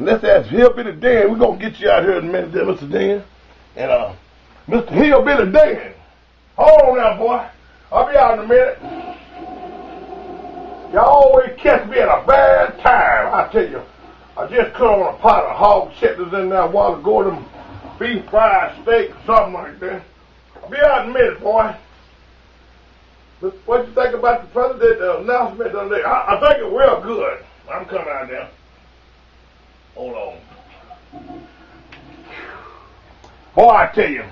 Let's ask Hillbilly Dan. We're going to get you out here in a minute there, Mr. Dan. And, Mr. Hillbilly Dan. Hold on now, boy. I'll be out in a minute. Y'all always catch me at a bad time, I tell you. I just cut on a pot of hog chitlins in there a while ago, them beef fried steak or something like that. I'll be out in a minute, boy. But what you think about the president announcement the other day? I think it's real good. I'm coming out there. Hold on. Boy, I tell you,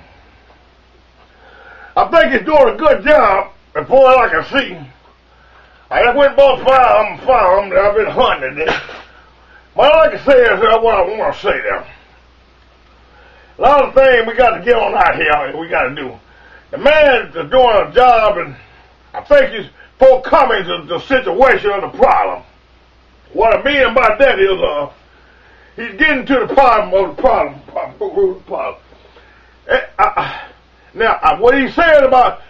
I think he's doing a good job, as far as I can see. I just went and bought firearms that I've been hunting it. What I can say is what I want to say there. A lot of things we got to get on out here, we got to do. The man is doing a job, and I think he's forthcoming to the situation of the problem. What I mean by that is, he's getting to the problem of the problem. Now, what he said about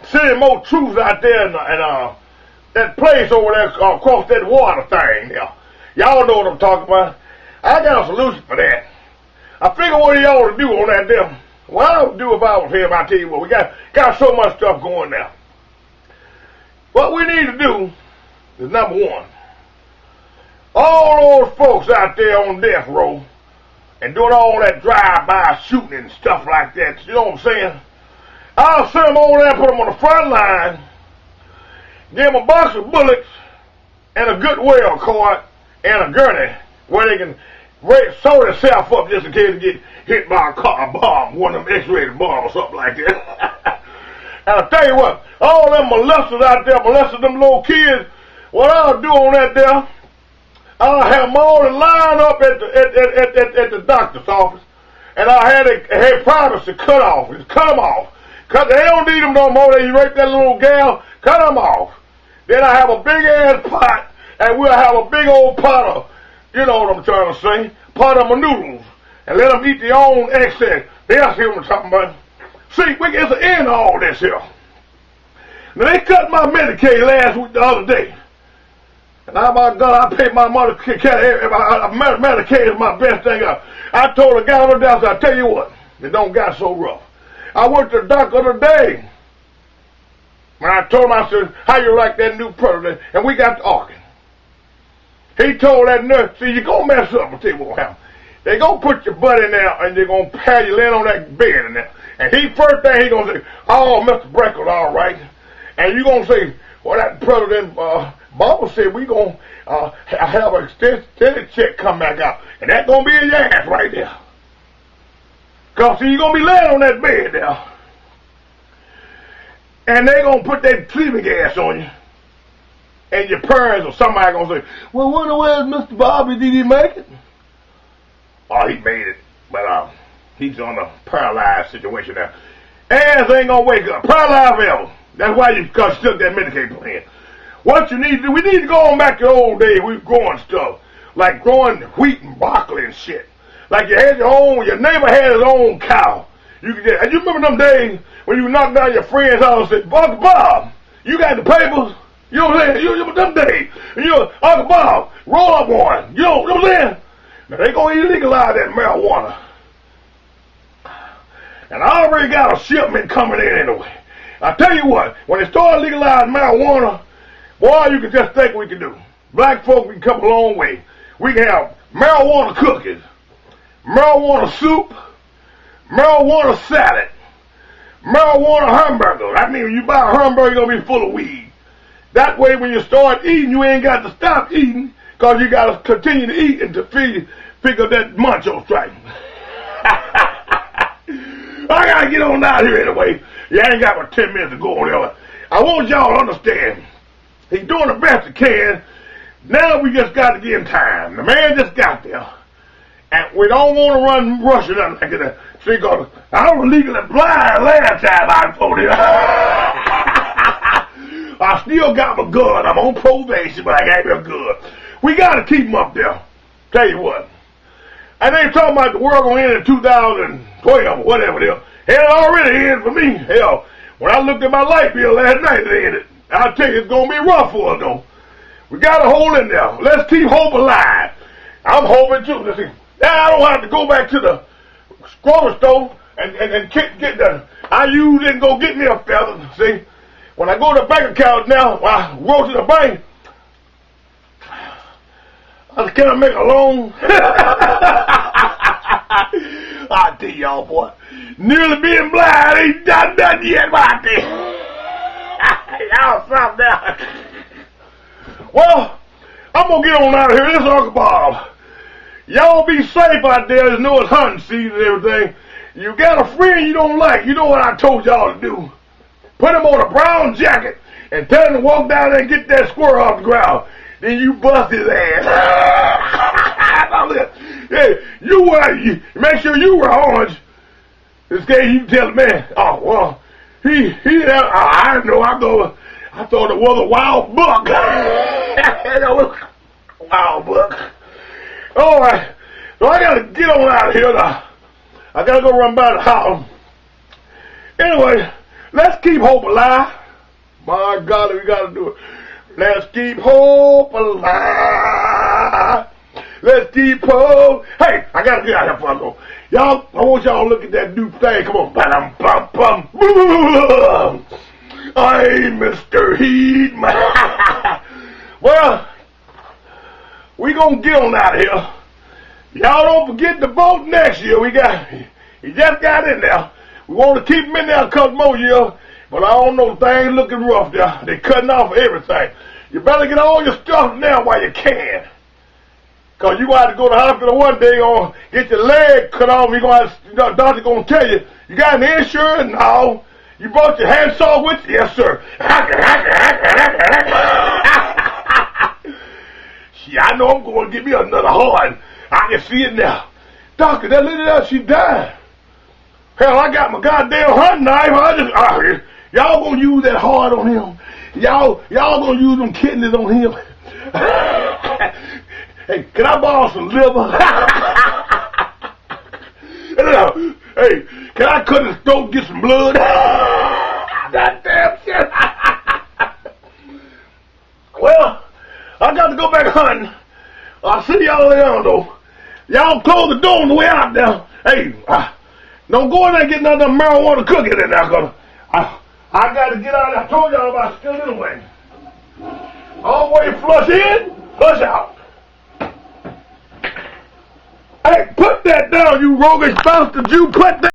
sending more troops out there and that place over there across that water thing there. Y'all know what I'm talking about. I got a solution for that. I figure what he ought to do on that there. What I would do if I was him, I tell you what, we got so much stuff going now. What we need to do is, number one, all those folks out there on death row and doing all that drive-by shooting and stuff like that, you know what I'm saying? I'll send them over there and put them on the front line, give them a box of bullets and a good whale cord and a gurney where they can sew themselves up just in case they get hit by a bomb, one of them X-rated bombs or something like that. And I'll tell you what, all them molesters out there, molesting them little kids, what I'll do on that there, I'll have them all line up at the doctor's office, and I'll have their privacy cut off, just cut them off. They don't need them no more. They rape that little gal, cut them off. Then I have a big ass pot, and we'll have a big old pot of, you know what I'm trying to say, pot of my noodles, and let them eat their own excess. They'll see what I'm talking about. See, it's an end to all this here. Now, they cut my Medicaid last week, the other day. And I, my God, I paid my Medicaid is my best thing. I told the guy on the down, I tell you what, it don't got so rough. I went to the doctor the other day. And I told him, I said, how you like that new president? And we got to arguing. He told that nurse, see, you're going to mess up. I'll tell you what will happen. They're going to put your butt in there, and they're going to have you laying on that bed in there. And first thing he's going to say, oh, Mr. Breckles, all right. And you're going to say, well, that president, Bubba said we're going to have an extended check come back out. And that's going to be in your ass right there. Because, see, you're going to be laying on that bed there. And they're going to put that sleeping gas on you. And your parents or somebody going to say, well, where's Mr. Bobby? Did he make it? Oh, he made it. But he's on a paralyzed situation now. Ass ain't going to wake up. Paralyzed forever. That's why you stuck that Medicaid plan. What you need to do, we need to go on back to the old days. We were growing stuff. Like growing wheat and broccoli and shit. Like you had your neighbor had his own cow. And you remember them days when you knocked down your friend's house and said, Uncle Bob, you got the papers? You know what I'm saying? You remember them days. And Uncle Bob, roll up one. You know what I'm saying? Now they gonna illegalize that marijuana. And I already got a shipment coming in anyway. I tell you what, when they start legalizing marijuana, boy, you can just think we can do. Black folk, we can come a long way. We can have marijuana cookies, marijuana soup, marijuana salad, marijuana hamburger. I mean, when you buy a hamburger, you're going to be full of weed. That way, when you start eating, you ain't got to stop eating because you got to continue to eat and to figure that muncho strike. I got to get on out here anyway. You ain't got but 10 minutes to go on there. I want y'all to understand. He's doing the best he can. Now we just got to give him time. The man just got there. And we don't want to rush it up like that. See, because I was legally blind last time I voted. I still got my gun. I'm on probation, but I got my gun. We got to keep him up there. Tell you what. And they talking about the world going to end in 2012 or whatever it is. Hell, it already ended for me. Hell, when I looked at my light bill last night, it ended. I'll tell you, it's going to be rough for us, though. We got to hold in there. Let's keep hope alive. I'm hoping too. See, now I don't have to go back to the grocery store and get the I use it and go get me a feather. See, when I go to the bank account now, when I go to the bank, I just can't make a loan. I tell y'all, boy, nearly being blind ain't done nothing yet, right there. Y'all stop now. Well, I'm gonna get on out of here. This is Uncle Bob. Y'all be safe out there. There's no hunting season and everything. You got a friend you don't like. You know what I told y'all to do. Put him on a brown jacket and tell him to walk down there and get that squirrel off the ground. Then you bust his ass. Hey, you make sure you wear orange. This case you tell the man, oh, well, I know, I thought it was a wild buck. Wild buck. All right, so I gotta get on out of here now. I gotta go run by the house. Anyway, let's keep hope alive. My God, we gotta do it. Let's keep hope alive. Let's keep hope. Hey, I gotta get out here before I go. Y'all, I want y'all to look at that new thing. Come on. Hey, Mr. Heat. Well, we gonna get on out of here. Y'all don't forget to vote next year. He just got in there. We want to keep him in there a couple more years, but I don't know, things looking rough there. They cutting off everything. You better get all your stuff now while you can. Cause you gonna have to go to the hospital one day or get your leg cut off. You gonna have, the doctor gonna tell you, you got an insurance? No. You brought your handsaw with you? Yes, sir. See, I know I'm going to get me another horn. I can see it now. Doctor, that lady there, she died. Hell, I got my goddamn hunting knife. Y'all gonna use that hard on him. Y'all gonna use them kidneys on him. Hey, can I borrow some liver? Hey, can I cut his throat and get some blood? That damn shit. Well, I got to go back hunting. I'll see y'all later on, though. Y'all close the door on the way out there. Hey, don't go in there and get none of them marijuana cookies in there, cause I got to get out. I told y'all about still anyway. Always flush in, flush out. Hey, put that down, you roguish bastard. You put that.